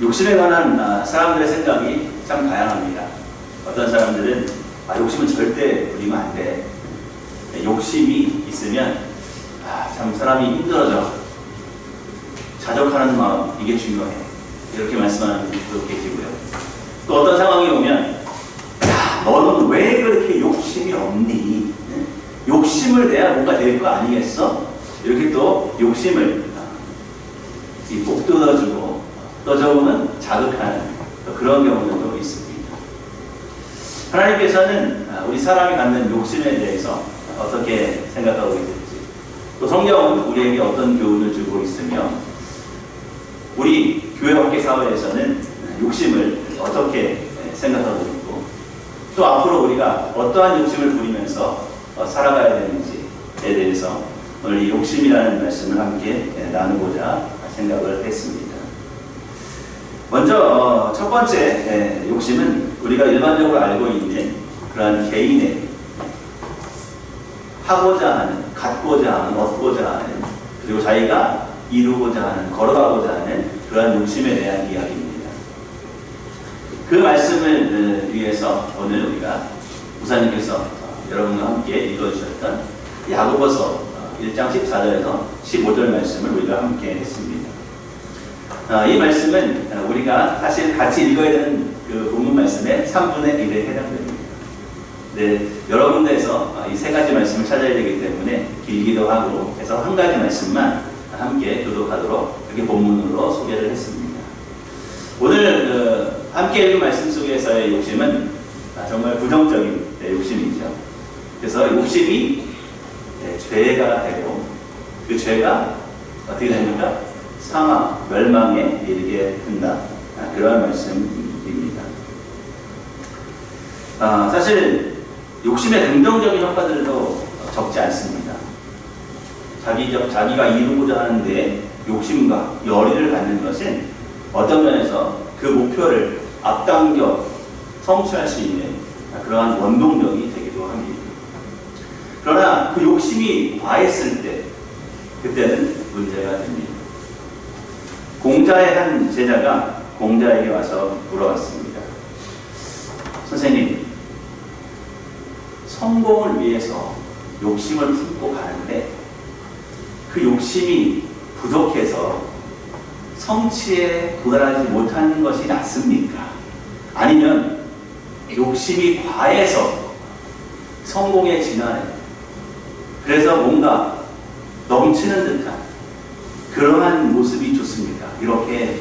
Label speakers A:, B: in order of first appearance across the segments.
A: 욕심에 관한 사람들의 생각이 참 다양합니다. 어떤 사람들은 욕심은 절대 부리면 안 돼. 욕심이 있으면 참 사람이 힘들어져. 자족하는 마음, 이게 중요해. 이렇게 말씀하는 분도 계시고요. 또 어떤 상황이 오면 너는 왜 그렇게 욕심이 없니? 욕심을 내야 뭔가 될 거 아니겠어? 이렇게 또 욕심을 꼭 뜯어주고 또 조금은 자극하는 그런 경우도 있습니다. 하나님께서는 우리 사람이 갖는 욕심에 대해서 어떻게 생각하고 있는지, 또 성경은 우리에게 어떤 교훈을 주고 있으며 우리 교회 밖의 사회에서는 욕심을 어떻게 생각하고 있고 또 앞으로 우리가 어떠한 욕심을 부리면서 살아가야 되는지에 대해서 오늘 이 욕심이라는 말씀을 함께 나누고자 생각을 했습니다. 먼저 첫 번째 욕심은 우리가 일반적으로 알고 있는 그런 개인의 하고자 하는, 갖고자 하는, 얻고자 하는, 그리고 자기가 이루고자 하는, 걸어가고자 하는 그러한 욕심에 대한 이야기입니다. 그 말씀을 위해서 오늘 우리가 목사님께서 여러분과 함께 읽어주셨던 야고보서 1장 14절에서 15절 말씀을 우리가 함께 했습니다. 이 말씀은 우리가 사실 같이 읽어야 되는 그 본문 말씀의 3분의 1에 해당됩니다. 네, 여러 군데에서 이 세 가지 말씀을 찾아야 되기 때문에 길기도 하고 해서 한 가지 말씀만 함께 교독하도록 이렇게 본문으로 소개를 했습니다. 오늘 함께 읽은 말씀 속에서의 욕심은 정말 부정적인 욕심이죠. 그래서 욕심이 죄가 되고 그 죄가 어떻게 됩니까? 사망, 멸망에 이르게 된다. 그러한 말씀입니다. 사실 욕심의 긍정적인 효과들도 적지 않습니다. 자기가 이루고자 하는데 욕심과 열의를 갖는 것은 어떤 면에서 그 목표를 앞당겨 성취할 수 있는 그러한 원동력이 되기도 합니다. 그러나 그 욕심이 과했을 때 그때는 문제가 됩니다. 공자의 한 제자가 공자에게 와서 물어봤습니다. 선생님, 성공을 위해서 욕심을 품고 가는데 그 욕심이 부족해서 성취에 도달하지 못하는 것이 낫습니까? 아니면 욕심이 과해서 성공에 진화해 그래서 뭔가 넘치는 듯한 그러한 모습이 좋습니까? 이렇게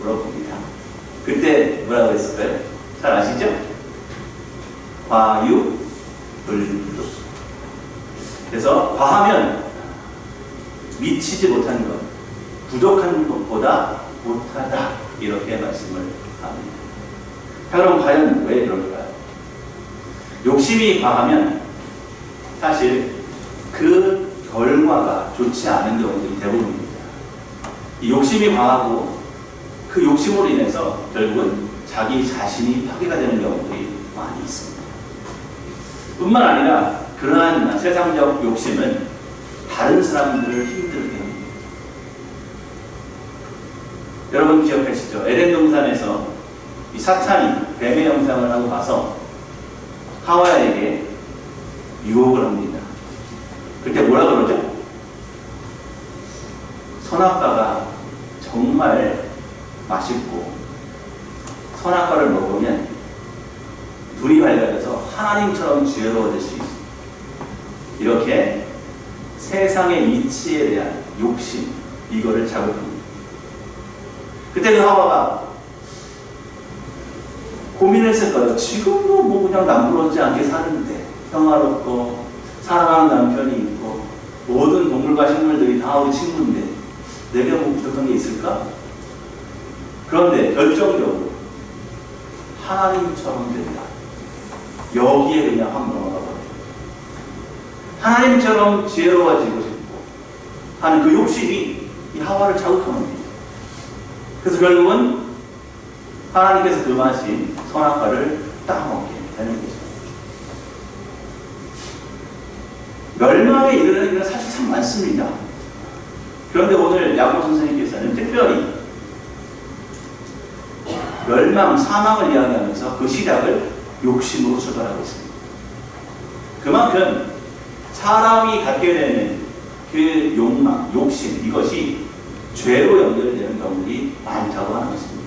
A: 물어봅니다. 그때 뭐라고 했을까요? 잘 아시죠? 과유, 불교. 그래서 과하면 미치지 못한 것, 부족한 것보다 못하다, 이렇게 말씀을 합니다. 그럼 과연 왜 그럴까요? 욕심이 과하면 사실 그 결과가 좋지 않은 경우들이 대부분입니다. 이 욕심이 과하고 그 욕심으로 인해서 결국은 자기 자신이 파괴가 되는 경우들이 많이 있습니다. 뿐만 아니라 그러한 세상적 욕심은 다른 사람들을 힘들게 합니다. 여러분 기억하시죠? 에덴 동산에서 이 사탄이 뱀의 형상을 하고 가서 하와에게 유혹을 합니다. 그때 뭐라 그러죠? 선악과가 정말 맛있고 선악과를 먹으면 눈이 밝아져서 하나님처럼 지혜로워질 수 있습니다. 이렇게 세상의 이치에 대한 욕심, 이거를 자극합니다. 그때 그 하와가 고민했을 거예요. 지금도 뭐 그냥 남부럽지 않게 사는데 평화롭고 사랑하는 남편이 있고 모든 동물과 식물들이 다 우리 친구인데 내가 뭐 부족한 게 있을까? 그런데 결정적으로 하나님처럼 된다. 여기에 그냥 확 넘어가 버려요. 하나님처럼 지혜로워지고 싶고 하는 그 욕심이 이 하와를 자극합니다. 그래서 결국은 하나님께서 그 맛인 선악과를 따먹게 되는 거죠. 멸망에 이르는 일은 사실 참 많습니다. 그런데 오늘 야고보 선생님께서는 특별히 멸망, 사망을 이야기하면서 그 시작을 욕심으로 출발하고 있습니다. 그만큼 사람이 갖게 되는 그 욕망, 욕심, 이것이 죄로 연결되는 경우들이 많다고 하는 것입니다.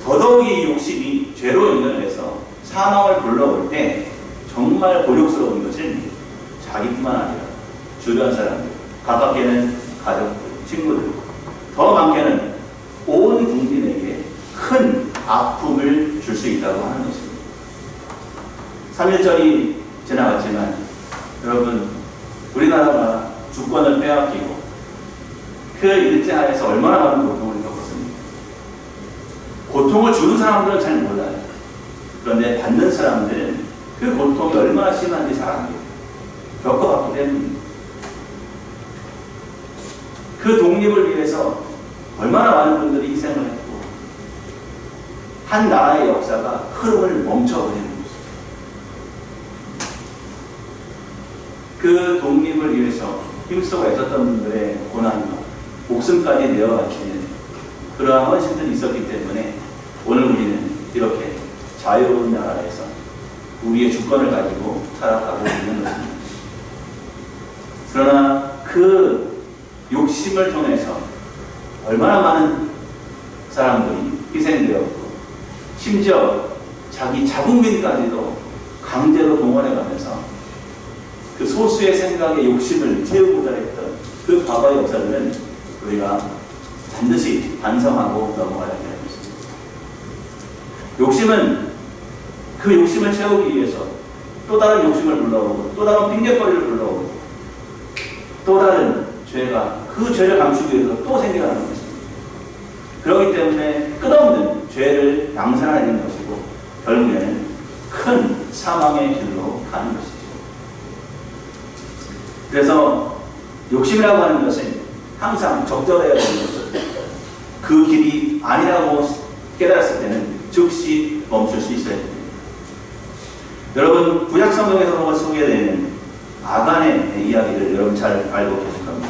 A: 더더욱이 이 욕심이 죄로 연결돼서 사망을 불러올 때 정말 곤욕스러운 것은 자기뿐만 아니라 주변 사람들, 가깝게는 가족들, 친구들, 더 많게는 온 국민에게 큰 아픔을 줄 수 있다고 하는 것입니다. 3.1절이 지나갔지만 여러분, 우리나라가 주권을 빼앗기고 그 일제하에서 얼마나 많은 고통을 겪었습니까? 고통을 주는 사람들은 잘 몰라요. 그런데 받는 사람들은 그 고통이 얼마나 심한지 잘 압니다. 겪어봤기 때문입니다. 그 독립을 위해서 얼마나 많은 분들이 희생을 했고 한 나라의 역사가 흐름을 멈춰버리는 것입니다. 그 독립을 위해서 힘쓰고 애썼던 분들의 고난과 목숨까지 내어바치는 그러한 헌신들이 있었기 때문에 오늘 우리는 이렇게 자유로운 나라에서 우리의 주권을 가지고 살아가고 있는 것입니다. 그러나 그 욕심을 통해서 얼마나 많은 사람들이 희생되었고 심지어 자기 자국민까지도 강제로 동원해가면서 그 소수의 생각에 욕심을 채우고자 했던 그 과거의 역사들은 우리가 반드시 반성하고 넘어가야 하는 것입니다. 욕심은 그 욕심을 채우기 위해서 또 다른 욕심을 불러오고 또 다른 핑계거리를 불러오고 또 다른 죄가 그 죄를 감추기 위해서 또 생겨나는 것입니다. 그렇기 때문에 끝없는 죄를 양산하는 것이고 결국에는 큰 사망의 길로 가는 것이죠. 그래서 욕심이라고 하는 것은 항상 적절해야 되는 것이죠. 그 길이 아니라고 깨달았을 때는 즉시 멈출 수 있어야 됩니다. 여러분, 구약 성경에서 소개되는 아간의 이야기를 여러분 잘 알고 계실 겁니다.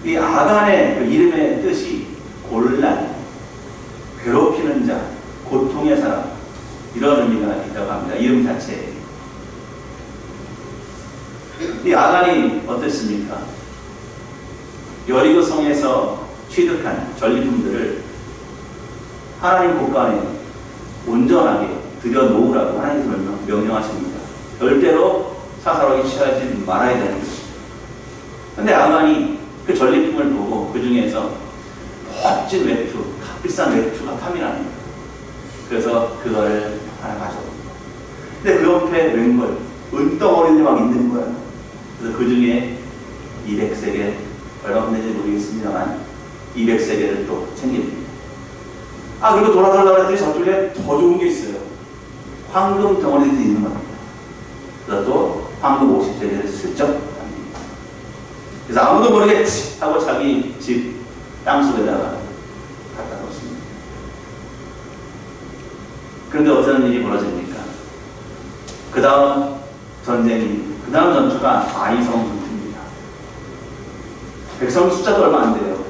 A: 이 아간의 그 이름의 뜻이 곤란, 괴롭히는 자, 고통의 사람, 이런 의미가 있다고 합니다. 이름 자체에. 이 아간이 어땠습니까? 여리고 성에서 취득한 전리품들을 하나님 곳간에 온전하게 들여놓으라고 하나님께서 명령하십니다. 절대로 사사로이 취하지 말아야 되는 것입니다. 그런데 아간이 그 전리품을 보고 그 중에서 멋진 외투, 값비싼 외투가 탐이 납니다. 그래서 그거를 하나 가져옵니다. 근데 그 옆에 웬걸 은덩어리들이 막 있는 거예요. 그래서 그 중에 200세겔, 얼마 분인지 모르겠습니다만 200세겔을 또 챙깁니다. 아, 그리고 돌아서려고 했더니 저쪽에 더 좋은 게 있어요. 황금 덩어리도 있는 겁니다. 그래서 또 황금 50세겔을 슬쩍 합니다. 그래서 아무도 모르겠지 하고 자기 집 땅속에다가 갖다 놓습니다. 그런데 어떤 일이 벌어집니까? 그 다음 전투가 아이성 전투입니다. 백성 숫자도 얼마 안 돼요.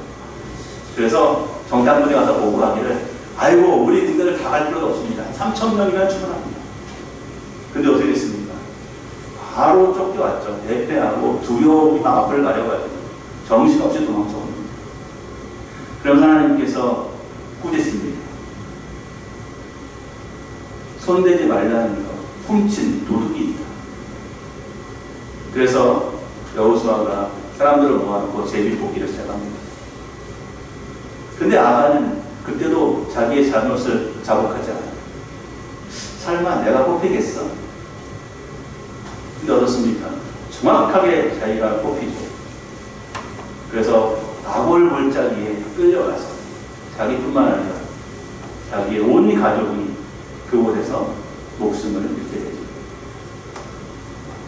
A: 그래서 정탐꾼이 와서 보고하기를, 아이고, 우리 등대를 다 갈 필요도 없습니다. 3,000명이면 충분합니다. 근데 어떻게 됐습니까? 바로 쫓겨왔죠. 대패하고 두려움이 막 앞을 가려가지고 정신없이 도망쳐옵니다. 그럼 하나님께서 꾸짖습니다. 손대지 말라는 거, 훔친 도둑이 있다. 그래서 여호수아가 사람들을 모아놓고 제비 뽑기를 시작합니다. 근데 아간은 그때도 자기의 잘못을 자복하지 않아요. 설마 내가 뽑히겠어? 근데 어떻습니까? 정확하게 자기가 뽑히죠. 그래서 나골 골짜기에 끌려가서 자기뿐만 아니라 자기의 온 가족이 그곳에서 목숨을 잃게 되죠.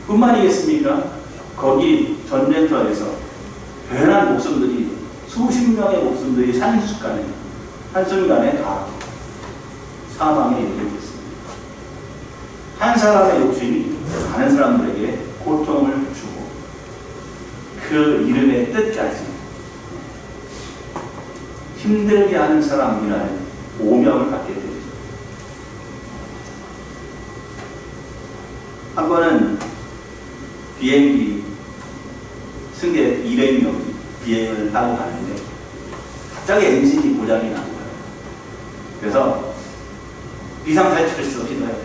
A: 뿐만이겠습니까? 거기 전쟁터에서 괜한 목숨들이, 수십 명의 목숨들이 한순간에 다 사망에 이르게 됐습니다. 한 사람의 욕심이 많은 사람들에게 고통을 주고 그 이름의 뜻까지 힘들게 하는 사람이라는 오명을 갖게 되죠. 한 번은 비행기 승객 200명이 비행을 하고 가는데 갑자기 엔진이 고장이 난 거예요. 그래서 비상탈출을 시도해야 됩니다.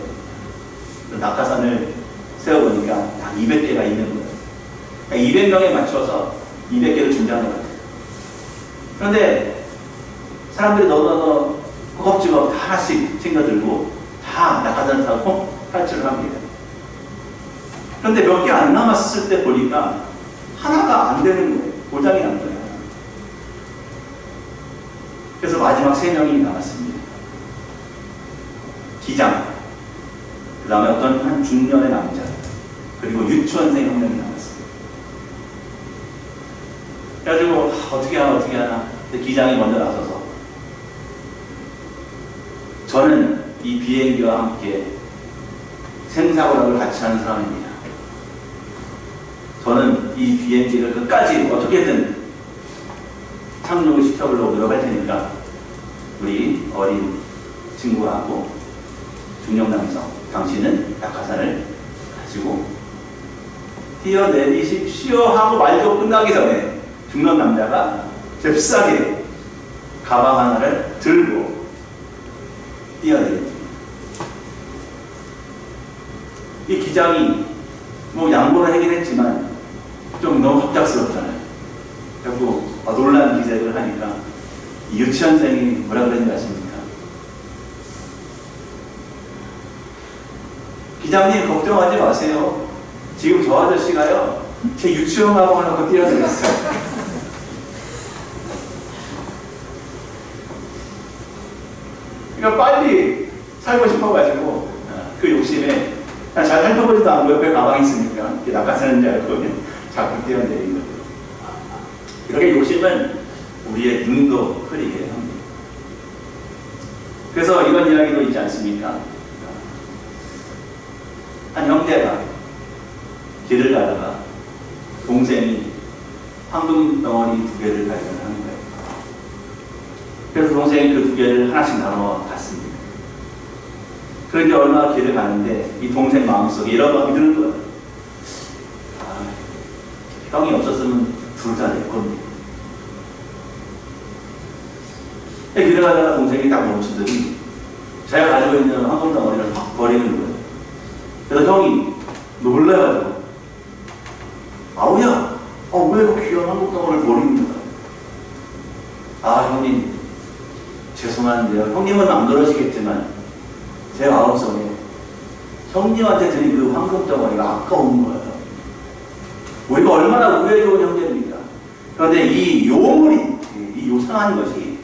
A: 낙하산을 세워보니까 딱 200개가 있는 거예요. 그러니까 200명에 맞춰서 200개를 준비한 것 같아요. 그런데 사람들이 너무너무 허겁지겁 다 하나씩 챙겨들고 다 낙하산을 타고 탈출을 합니다. 그런데 몇 개 안 남았을 때 보니까 하나가 안 되는 거예요. 고장이 난 거예요. 그래서 마지막 3명이 남았습니다. 기장, 그 다음에 어떤 한 중년의 남자, 그리고 유치원생 1명이 남았어요. 그래가지고 어떻게 하나 근데 기장이 먼저 나서서 저는 이 비행기와 함께 생사고락을 같이 하는 사람입니다. 저는 이 비행기를 끝까지 어떻게든 착륙을 시켜보려고 노력할 테니까 우리 어린 친구하고 중년 남성, 당신은 낙하산을 가지고 뛰어내리십시오 하고 말도 끝나기 전에 중년 남자가 잽싸게 가방 하나를 들고 뛰어내립니다. 이 기장이 뭐 양보를 하긴 했지만 좀 너무 갑작스럽잖아요. 그리고 놀란 기색을 하니까 이 유치원생이 뭐라 그랬는지 아십니까? 기장님 걱정하지 마세요. 지금 저 아저씨가요 제 유치원 가방을 놓고 뛰어내렸어요. 그러니까 빨리 살고 싶어가지고 그 욕심에 잘 살펴보지도 않고 옆에 가방이 있으니까 낙하산인 줄 알고 자꾸 뛰어내린 거죠. 이렇게 욕심은 우리의 눈도 흐리게 합니다. 그래서 이런 이야기도 있지 않습니까? 한 형제가 길을 가다가 동생이 황금 덩어리 2개를 발견하는 거예요. 그래서 동생이 그 2개를 하나씩 나눠 갔습니다. 그런데 얼마나 길을 가는데 이 동생 마음속에 이런 마음이 드는 거예요. 형이 없었으면 둘 다 내 겁니다. 길을 가다가 동생이 딱 멈추더니 제가 가지고 있는 황금 덩어리를 확 버리는 거예요. 그래서 형이 놀라가지고 아우야, 왜 그 귀한 황금 덩어리를 버립니까? 형님 죄송한데요. 형님은 안 그러시겠지만 제 마음속에 형님한테 드린 그 황금 덩어리가 아까운 거예요. 우리가 얼마나 우애 좋은 형제입니까? 그런데 이 요물이, 이 요상한 것이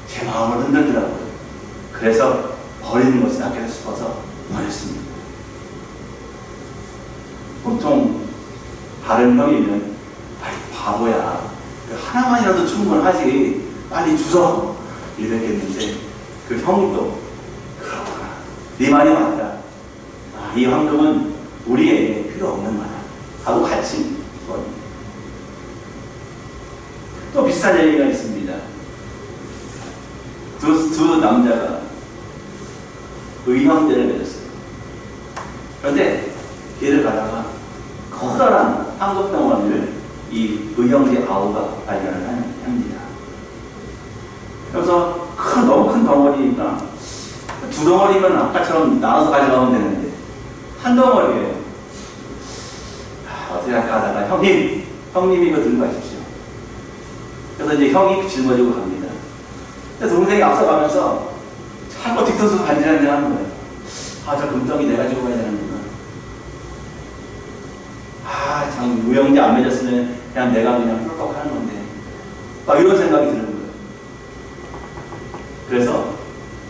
A: 제 마음을 흔들더라고요. 그래서 버리는 것이 낫겠다 싶어서 버렸습니다. 보통 다른 형이면 바보야, 하나만이라도 충분하지, 빨리 주워 이랬겠는데 그 형도 그렇구나, 네 말이 맞다, 이 황금은 우리에게 필요 없는 거다 하고 같이 버립니다. 또 비슷한 얘기가 있습니다. 두 남자가 의형제를 맺었어요. 그런데 길을 가다가 커다란 황금 덩어리를 이 의형제 아우가 발견을 합니다. 그래서 너무 큰 덩어리니까 두 덩어리면 아까처럼 나눠서 가져가면 되는데 한 덩어리예요. 어떻게 할까 하다가 형님이 이거 들고 가십시오. 그래서 이제 형이 짊어지고 갑니다. 근데 동생이 앞서가면서 자꾸 뒤통수 간질간질 하는 거예요. 저 금덩이 내가 지고 가야 되는구나. 참 의형제 안 맺었으면 그냥 내가 그냥 꿀꺽 하는 건데, 막 이런 생각이 드는 거예요. 그래서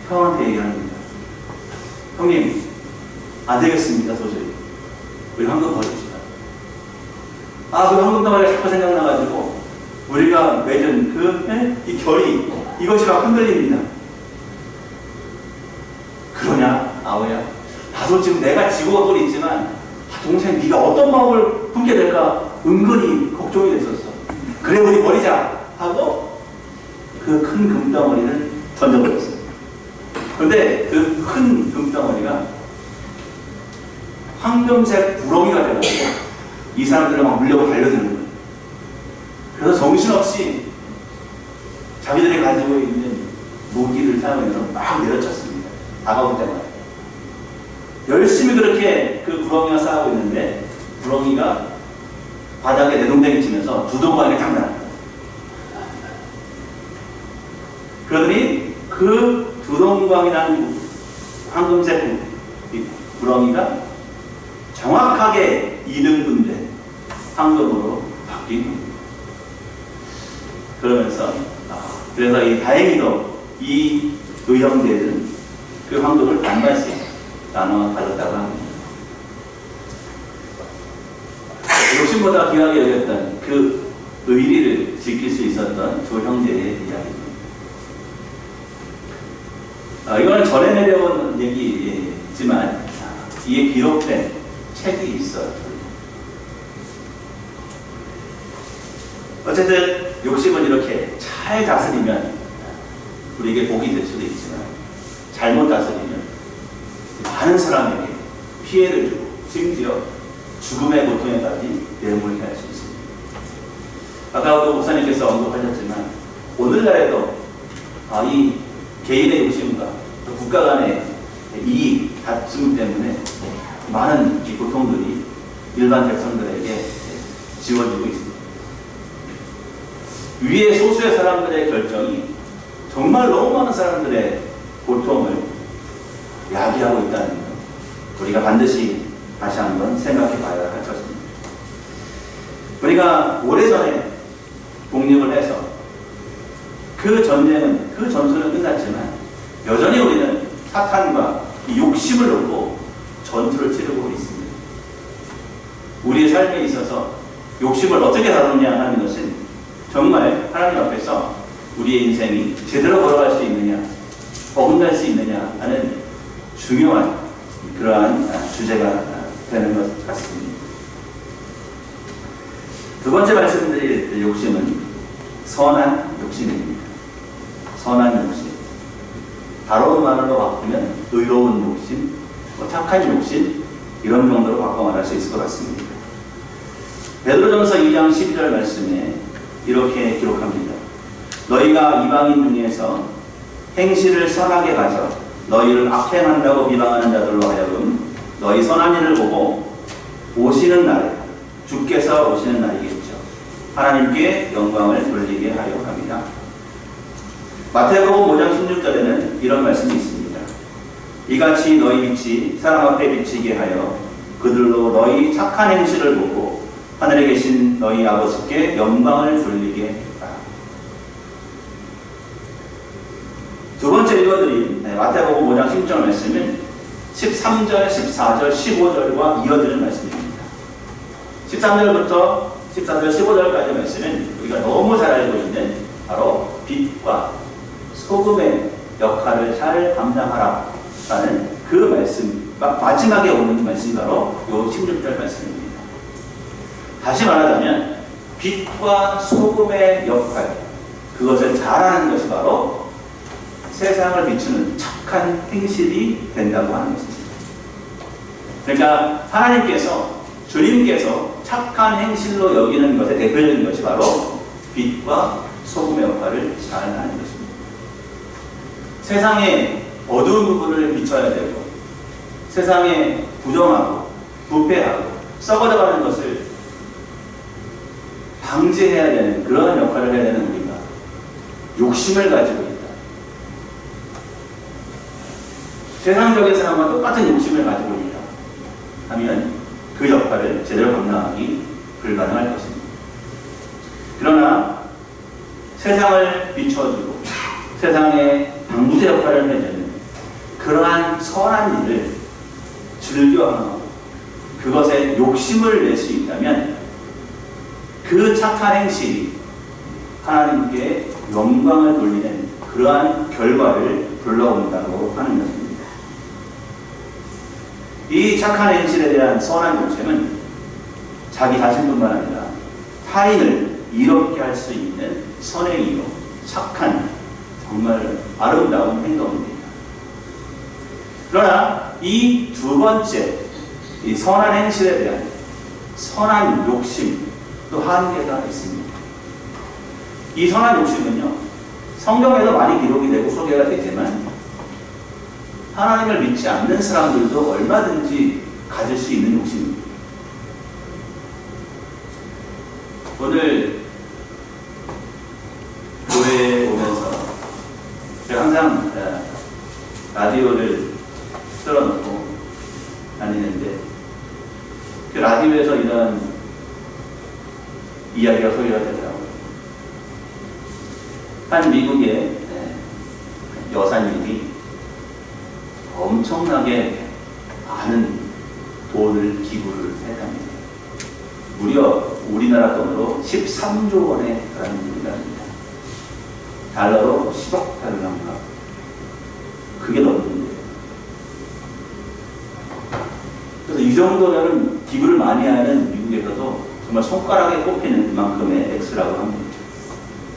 A: 형한테 얘기합니다. 형님, 안 되겠습니다, 도저히. 우리 황금 버립시다. 그 황금 덩어리가 자꾸 생각나가지고 우리가 맺은 이 결이, 이것이 막 흔들립니다. 그러냐, 아우야? 나도 지금 내가 지고 가고 있지만 동생 네가 어떤 마음을 품게 될까 은근히 걱정이 됐었어. 그래 우리 버리자 하고 그 큰 금덩어리를 던져버렸어요. 그런데 그 큰 금덩어리가 황금색 구렁이가 되어서 이 사람들을 막 물려고 달려드는 거예요. 그래서 정신없이 자기들이 가지고 있는 무기를 사용해서 막 내려쳤습니다. 다가올 때마다. 열심히 그렇게 그 구렁이가 싸우고 있는데 구렁이가 바닥에 내동댕이 치면서 두동강에 딱 나요. 그러더니 그 두동강이라는 황금색 구렁이가 정확하게 2등분된 황금으로 바뀐 겁니다. 그러면서 그래서 이 다행히도 이 의형제들은 그 황금을 반반씩 나눠 가졌다고 합니다. 욕심보다 귀하게 여겼던 그 의리를 지킬 수 있었던 두 형제의 이야기입니다. 이거는 전에 내려온 얘기지만 이에 기록된 책이 있어요. 어쨌든 욕심은 이렇게 잘 다스리면 우리에게 복이 될 수도 있지만 잘못 다스리면 많은 사람에게 피해를 주고 심지어 죽음의 고통에까지 내몰게 할 수 있습니다. 아까도 목사님께서 언급하셨지만 오늘날에도 이 개인의 욕심과 국가 간의 이익 다툼 때문에 많은 이 고통들이 일반 백성들에게 지워지고 있습니다. 위의 소수의 사람들의 결정이 정말 너무 많은 사람들의 고통을 야기하고 있다는 것, 우리가 반드시 다시 한번 생각해 봐야 할 것입니다. 우리가 오래전에 독립을 해서 그 전투는 끝났지만 여전히 우리는 사탄과 이 욕심을 놓고 전투를 치르고 있습니다. 우리의 삶에 있어서 욕심을 어떻게 다루느냐 하는 것은 정말 하나님 앞에서 우리의 인생이 제대로 걸어갈 수 있느냐, 어긋날 수 있느냐 하는 중요한 그러한 주제가 되는 것 같습니다. 두 번째 말씀드릴 욕심은 선한 욕심입니다. 선한 욕심. 바로 말로 바꾸면 의로운 욕심, 착한 욕심, 이런 정도로 바꿔 말할 수 있을 것 같습니다. 베드로전서 2장 12절 말씀에 이렇게 기록합니다. 너희가 이방인 중에서 행실을 선하게 가져 너희를 악행한다고 비방하는 자들로 하여금 너희 선한 일을 보고 오시는 날에 주께서 오시는 날이겠죠. 하나님께 영광을 돌리게 하려 합니다. 마태복음 5장 16절에는 이런 말씀이 있습니다. 이같이 너희 빛이 사람 앞에 비치게 하여 그들로 너희 착한 행실을 보고 하늘에 계신 너희 아버지께 영광을 돌리게 하라. 두 번째 읽어드린 마태복음 5장 16절 말씀은 13절, 14절, 15절과 이어지는 말씀입니다. 13절부터 14절, 15절까지 말씀은 우리가 너무 잘 알고 있는 바로 빛과 소금의 역할을 잘 감당하라 라는 그 말씀, 마지막에 오는 말씀이 바로 이 16절 말씀입니다. 다시 말하자면 빛과 소금의 역할, 그것을 잘하는 것이 바로 세상을 비추는 착한 행실이 된다고 하는 것입니다. 그러니까 하나님께서, 주님께서 착한 행실로 여기는 것의 대표적인 것이 바로 빛과 소금의 역할을 잘하는 것입니다. 세상에 어두운 부분을 비춰야 되고 세상에 부정하고 부패하고 썩어져가는 것을 방지해야 되는 그런 역할을 해야 되는 우리가 욕심을 가지고 있다. 세상적인 사람과 똑같은 욕심을 가지고 있다 하면 그 역할을 제대로 감당하기 불가능할 것입니다. 그러나 세상을 비춰주고 세상에 방부제 역할을 해주는 그러한 선한 일을 즐겨하고 그것에 욕심을 낼 수 있다면 그 착한 행실이 하나님께 영광을 돌리는 그러한 결과를 불러온다고 하는 것입니다. 이 착한 행실에 대한 선한 욕심은 자기 자신뿐만 아니라 타인을 이롭게 할 수 있는 선행이요 착한 정말 아름다운 행동입니다. 그러나 이 두 번째, 이 선한 행실에 대한 선한 욕심, 또 한계가 있습니다. 이 선한 욕심은요, 성경에도 많이 기록이 되고 소개가 되지만 하나님을 믿지 않는 사람들도 얼마든지 가질 수 있는 욕심입니다. 오늘 교회에 오면서 제가 항상 라디오를 틀어놓고 다니는데 그 라디오에서 이런 이야기가 소개가 되더라고요. 한 미국의 여사님이 엄청나게 많은 돈을 기부를 했답니다. 무려 우리나라 돈으로 13조 원에 달하는 돈이랍니다. 달러로 10억 달러인가? 그게 넘는데. 그래서 이 정도면 기부를 많이 하는 미국에서도 정말 손가락에 꼽히는 그만큼의 액수라고 합니다.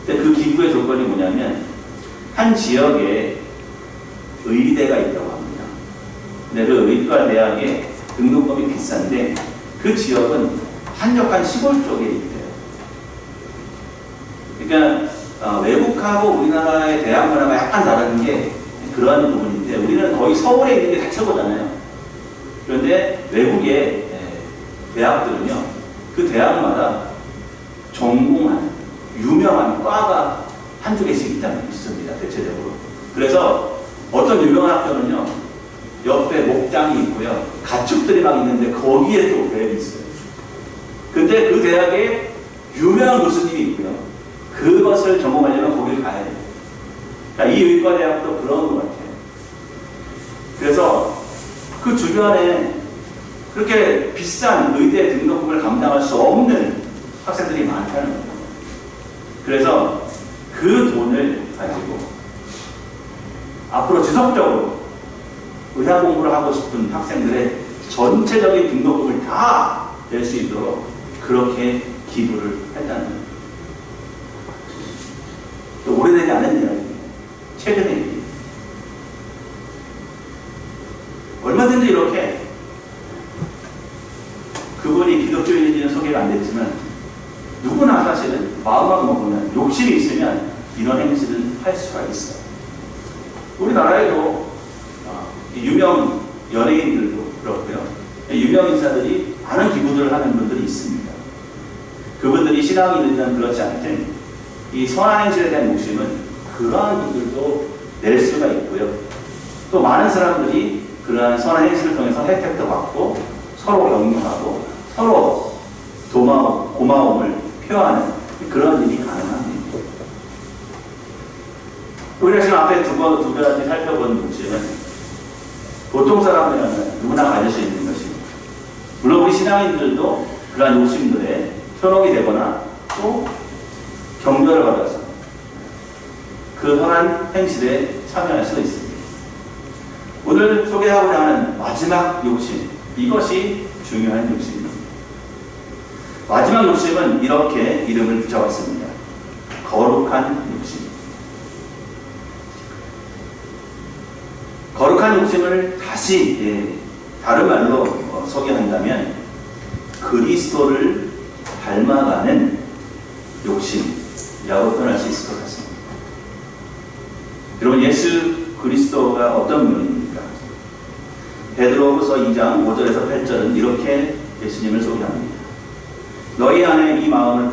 A: 근데 그 기부의 조건이 뭐냐면 한 지역에 의대가 있다고 합니다. 근데 그 의과 대학의 등록금이 비싼데 그 지역은 한적한 시골 쪽에 있대요. 그러니까 외국하고 우리나라의 대학 문화가 약간 다른 게 그러한 부분인데 우리는 거의 서울에 있는 게 다 최고잖아요. 그런데 외국의 대학들은요, 그 대학마다 전공하는 유명한 과가 한두 개씩 있습니다. 대체적으로. 그래서 어떤 유명한 학교는요, 옆에 목장이 있고요, 가축들이 막 있는데 거기에 또 배역이 있어요. 근데 그 대학에 유명한 교수님이 있고요, 그것을 전공하려면 거기를 가야 돼요. 그러니까 이 의과대학도 그런 것 같아요. 그래서 그 주변에 그렇게 비싼 의대 등록금을 감당할 수 없는 학생들이 많다는 거예요. 그래서 그 돈을 가지고 앞으로 지속적으로 의학 공부를 하고 싶은 학생들의 전체적인 등록금을 다 낼 수 있도록 그렇게 기부를 했다는 거예요. 또 오래되지 않은 이야기입니다. 최근의 일입니다. 얼마든지 이렇게 그분이 기독교인인지는 소개가 안 됐지만 누구나 사실은 마음만 먹으면 욕심이 있으면 이런 행실을 할 수가 있어요. 우리나라에도 유명 연예인들도 그렇고요. 유명 인사들이 많은 기부들을 하는 분들이 있습니다. 그분들이 신앙이 있는 그렇지 않든 이 선한 행실에 대한 욕심은 그러한 분들도 낼 수가 있고요. 또 많은 사람들이 그러한 선한 행실을 통해서 혜택도 받고 서로 격려하고 서로 고마움을 표하는 그런 일이 가능합니다. 우리가 지금 앞에 두 가지 살펴본 욕심은 보통 사람들은 누구나 가질 수 있는 것입니다. 물론 우리 신앙인들도 그러한 욕심들에 현혹이 되거나 또 격려를 받아서 그 선한 행실에 참여할 수 있습니다. 오늘 소개하고자 하는 마지막 욕심, 이것이 중요한 욕심입니다. 마지막 욕심은 이렇게 이름을 붙여봤습니다. 거룩한 욕심. 거룩한 욕심을 다시 다른 말로 소개한다면 그리스도를 닮아가는 욕심이라고 표현할 수 있을 것 같습니다. 여러분, 예수 그리스도가 어떤 분입니까? 베드로후서 2장 5절에서 8절은 이렇게 예수님을 소개합니다. 너희 안에 이 마음을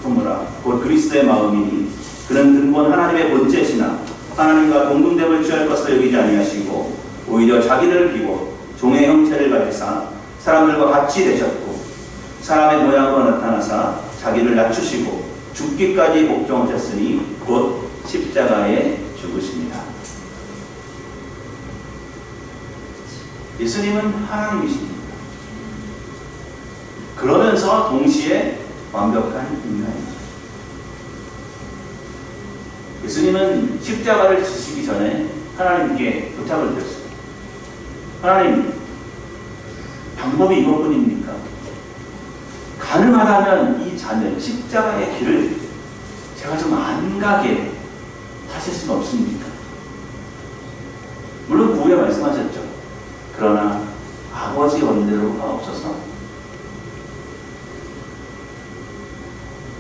A: 품으라. 곧 그리스도의 마음이니 그는 근본 하나님의 본체시나 하나님과 동등됨을 취할 것으로 여기지 아니하시고 오히려 자기를 비워 종의 형체를 가지사 사람들과 같이 되셨고 사람의 모양으로 나타나사 자기를 낮추시고 죽기까지 복종하셨으니 곧 십자가에 죽으십니다. 예수님은 하나님이십니다. 그러면서 동시에 완벽한 인간이죠. 예수님은 십자가를 지시기 전에 하나님께 부탁을 드렸습니다. 하나님, 방법이 이것뿐입니까? 가능하다면 이 잔을, 십자가의 길을 제가 좀 안 가게 하실 수는 없습니다. 물론 구후에 말씀하셨죠. 그러나 아버지 원대로 하옵소서.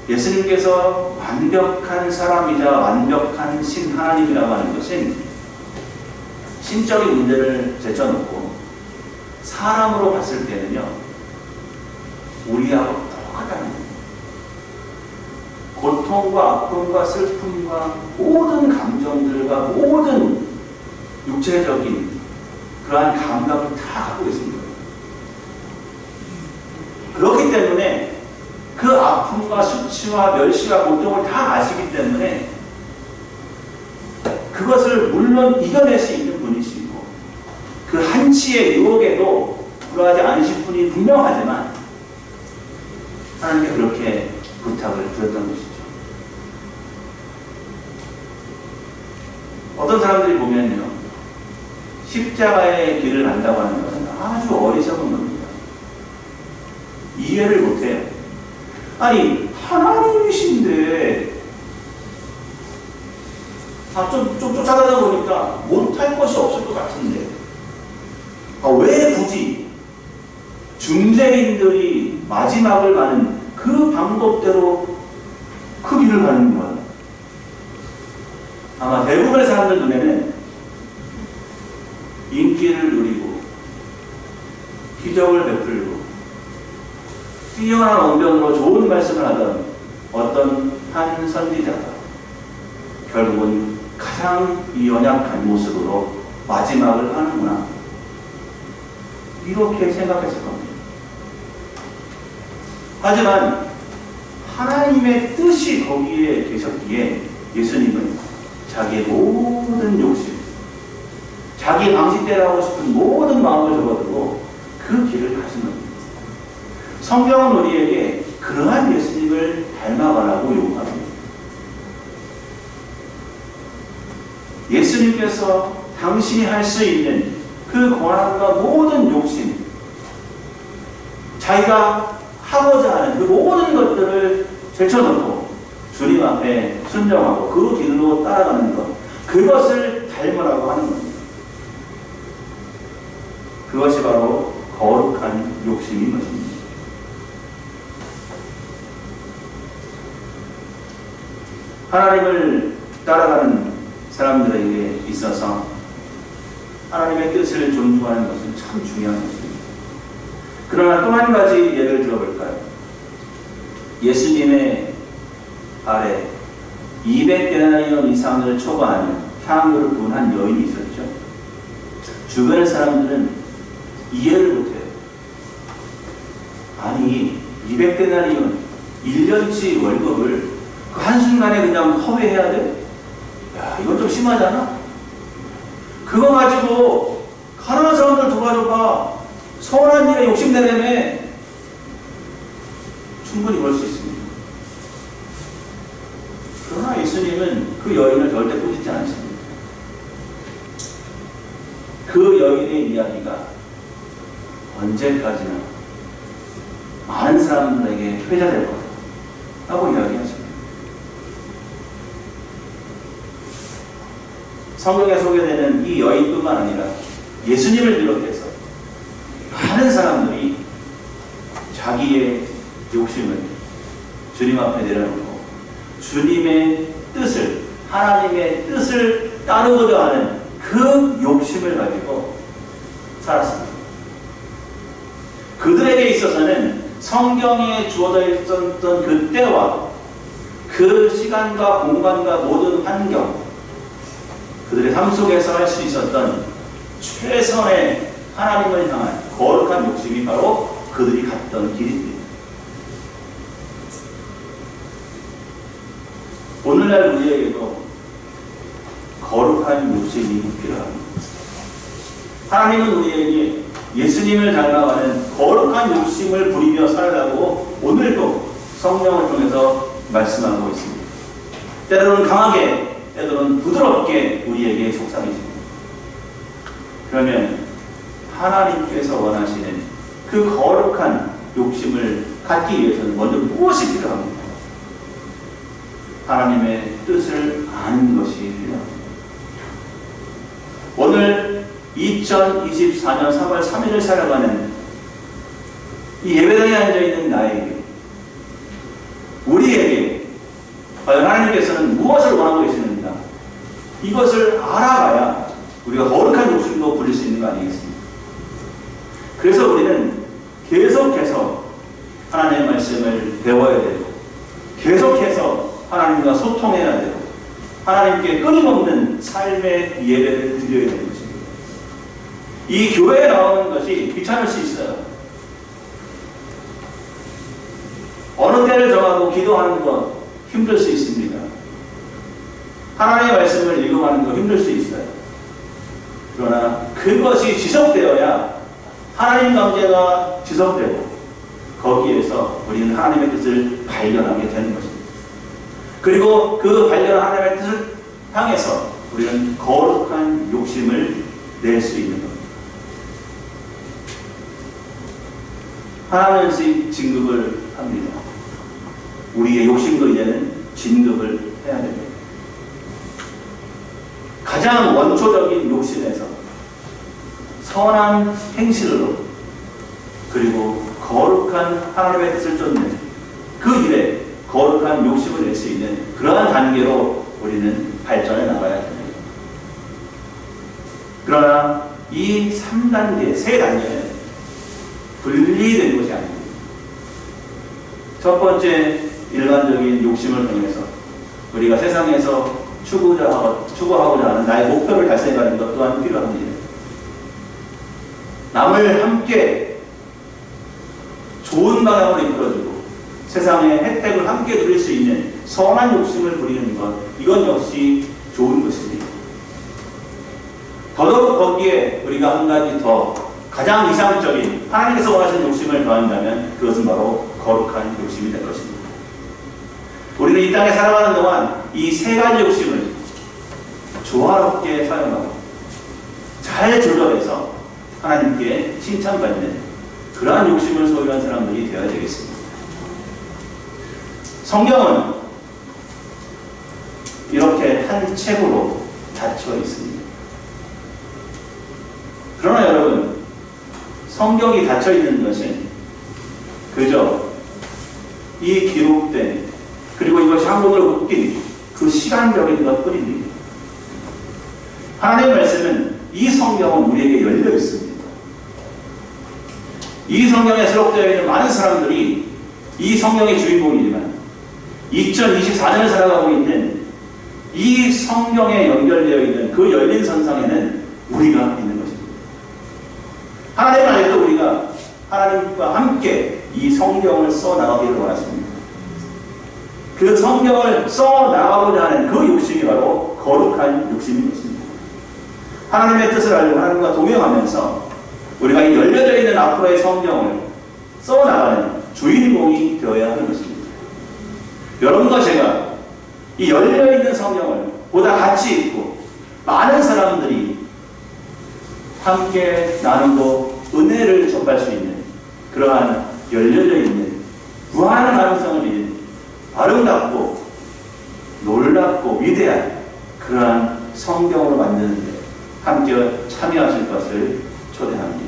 A: 예수님께서 완벽한 사람이자 완벽한 신 하나님이라고 하는 것은 신적인 문제를 제쳐놓고 사람으로 봤을 때는요, 우리하고 똑같다는 거예요. 고통과 아픔과 슬픔과 모든 감정들과 모든 육체적인 그러한 감각을 다 갖고 있습니다. 그렇기 때문에 그 아픔과 수치와 멸시와 고통을 다 아시기 때문에 그것을 물론 이겨낼 수 있는 분이시고 그 한치의 유혹에도 불화하지 않으실 분이 분명하지만 하나님께 그렇게 부탁을 드렸던 것이죠. 어떤 사람들이 보면요, 십자가의 길을 간다고 하는 것은 아주 어리석은 겁니다. 이해를 못해요. 아니, 하나님이신데 좀 쫓아다니다 보니까 못할 것이 없을 것 같은데 왜 굳이 중재인들이 마지막을 가는 그 방법대로 그 길을 가는 거야? 아마 대부분의 사람들 눈에는 인기를 누리고 기적을 베풀고 뛰어난 언변으로 좋은 말씀을 하던 어떤 한 선지자가 결국은 가장 연약한 모습으로 마지막을 하는구나, 이렇게 생각했을 겁니다. 하지만 하나님의 뜻이 거기에 계셨기에 예수님은 자기의 모든 욕심, 자기 방식대로 하고 싶은 모든 마음을 접어두고 그 길을 가신 겁니다. 성경은 우리에게 그러한 예수님을 닮아가라고 요구합니다. 예수님께서 당신이 할 수 있는 그 권한과 모든 욕심, 자기가 하고자 하는 그 모든 것들을 제쳐놓고 주님 앞에 순종하고 그 길로 따라가는 것, 그것을 닮으라고 하는 겁니다. 그것이 바로 거룩한 욕심인 것입니다. 하나님을 따라가는 사람들에게 있어서 하나님의 뜻을 존중하는 것은 참 중요한 것입니다. 그러나 또 한 가지 예를 들어볼까요? 예수님의 발에 200데나리온 이상을 초과하는 향유를 부은 한 여인이 있었죠. 주변의 사람들은 이해를 못해요. 아니, 200데나리온 1년치 월급을 그 한순간에 그냥 허회해야 돼? 야, 이건 좀 심하잖아? 그거 가지고 가난한 사람들 도와줘봐. 서운한 일에 욕심내려면 충분히 그럴 수 있습니다. 그러나 예수님은 그 여인을 절대 꾸짖지 않습니다. 그 여인의 이야기가 언제까지나 많은 사람들에게 회자될 거다 라고 이야기하십니다. 성경에 소개되는 이 여인뿐만 아니라 예수님을 비롯해서 많은 사람들이 자기의 욕심을 주님 앞에 내려놓고 주님의 뜻을, 하나님의 뜻을 따르고자 하는 그 욕심을 가지고 살았습니다. 그들에게 있어서는 성경에 주어져 있었던 그 때와 그 시간과 공간과 모든 환경, 그들의 삶 속에서 할 수 있었던 최선의 하나님을 향한 거룩한 욕심이 바로 그들이 갔던 길입니다. 오늘날 우리에게도 거룩한 욕심이 필요합니다. 하나님은 우리에게 예수님을 닮아가는 거룩한 욕심을 부리며 살라고 오늘도 성령을 통해서 말씀하고 있습니다. 때로는 강하게, 때로는 부드럽게 우리에게 속삭이십니다. 그러면 하나님께서 원하시는 그 거룩한 욕심을 갖기 위해서는 먼저 무엇이 필요합니까? 하나님의 뜻을 아는 것이 필요합니다. 오늘 2024년 3월 3일을 살아가는 이 예배당에 앉아있는 나에게, 우리에게 과연 하나님께서는 무엇을 원하고 계시는가, 이것을 알아가야 우리가 거룩한 욕심도 부릴 수 있는 거 아니겠습니까? 그래서 우리는 계속해서 하나님의 말씀을 배워야 되고, 계속해서 하나님과 소통해야 되고, 하나님께 끊임없는 삶의 예배를 드려야 되는 것입니다. 이 교회에 나오는 것이 귀찮을 수 있어요. 어느 때를 정하고 기도하는 것 힘들 수 있습니다. 하나님의 말씀을 읽어가는 것 힘들 수 있어요. 그러나 그것이 지속되어야 하나님 관계가 지속되고, 거기에서 우리는 하나님의 뜻을 발견하게 되는 것입니다. 그리고 그 발견한 하나님의 뜻을 향해서 우리는 거룩한 욕심을 낼 수 있는 겁니다. 하나님은 진급을 합니다. 우리의 욕심도 이제는 진급을 해야 됩니다. 가장 원초적인 욕심에서 선한 행실로, 그리고 거룩한 하나님의 뜻을 쫓는 그 일에 거룩한 욕심을 낼 수 있는 그러한 단계로 우리는 발전해 나가야 됩니다. 그러나 이 3단계, 3단계는 분리된 것이 아닙니다. 첫 번째, 일반적인 욕심을 통해서 우리가 세상에서 추구하고자 하는 나의 목표를 달성해가는 것 또한 필요합니다. 남을 함께 좋은 방향으로 이끌어주고 세상의 혜택을 함께 누릴 수 있는 선한 욕심을 부리는 것, 이건 역시 좋은 것입니다. 더더욱 거기에 우리가 한 가지 더 가장 이상적인 하나님께서 원하시는 욕심을 더한다면 그것은 바로 거룩한 욕심이 될 것입니다. 우리는 이 땅에 살아가는 동안 이 3가지 욕심을 조화롭게 사용하고 잘 조절해서 하나님께 칭찬받는 그러한 욕심을 소유한 사람들이 되어야 되겠습니다. 성경은 이렇게 한 책으로 닫혀 있습니다. 그러나 여러분, 성경이 닫혀 있는 것은 그저 이 기록된, 그리고 이것이 한국으로 묶인 그 시간적인 것 뿐입니다. 하나님의 말씀은, 이 성경은 우리에게 열려 있습니다. 이 성경에 수록되어 있는 많은 사람들이 이 성경의 주인공이지만 2024년을 살아가고 있는 이 성경에 연결되어 있는 그 열린 선상에는 우리가 있는 것입니다. 하나님은 아직도 우리가 하나님과 함께 이 성경을 써나가기를 원하십니다. 그 성경을 써나가고자 하는 그 욕심이 바로 거룩한 욕심인 것입니다. 하나님의 뜻을 알고 하나님과 동행하면서 우리가 이 열려져 있는 앞으로의 성경을 써나가는 주인공이 되어야 하는 것입니다. 여러분과 제가 이 열려있는 성경을 보다 가치 있고 많은 사람들이 함께 나누고 은혜를 접할 수 있는 그러한 열려져 있는 무한한 가능성을 지닌 아름답고 놀랍고 위대한 그러한 성경으로 만드는데 함께 참여하실 것을 초대합니다.